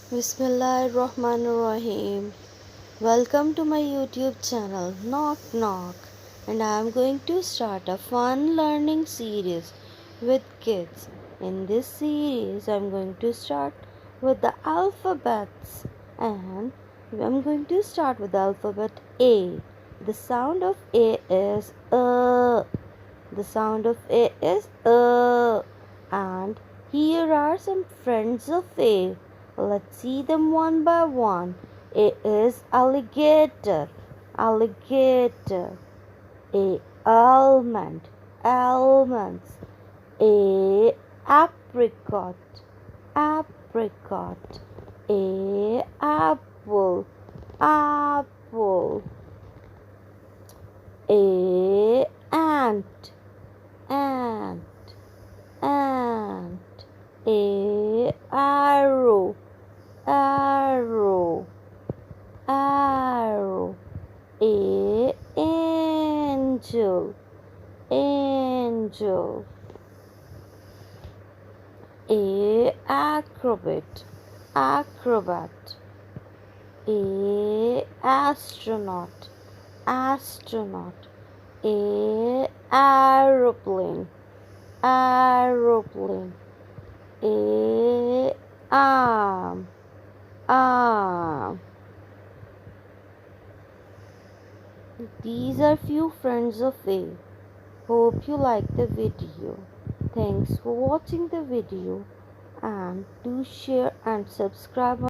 Bismillahirrahmanirrahim. Welcome to my YouTube channel Knock Knock, and I am going to start a fun learning series with kids. In this series, I am going to start with the alphabets, and I'm going to start with the alphabet A. The sound of A is The sound of A is And here are some friends of A. Let's see them one by one. A is alligator, alligator. A almond, almonds. A apricot, apricot. A apple, apple. A ant, ant, ant. A arrow, arrow, arrow. A angel, angel. A acrobat, acrobat. A astronaut, astronaut. A aeroplane, aeroplane. A arm, arm. These are few friends of A. Hope you like the video. Thanks for watching the video, and do share and subscribe.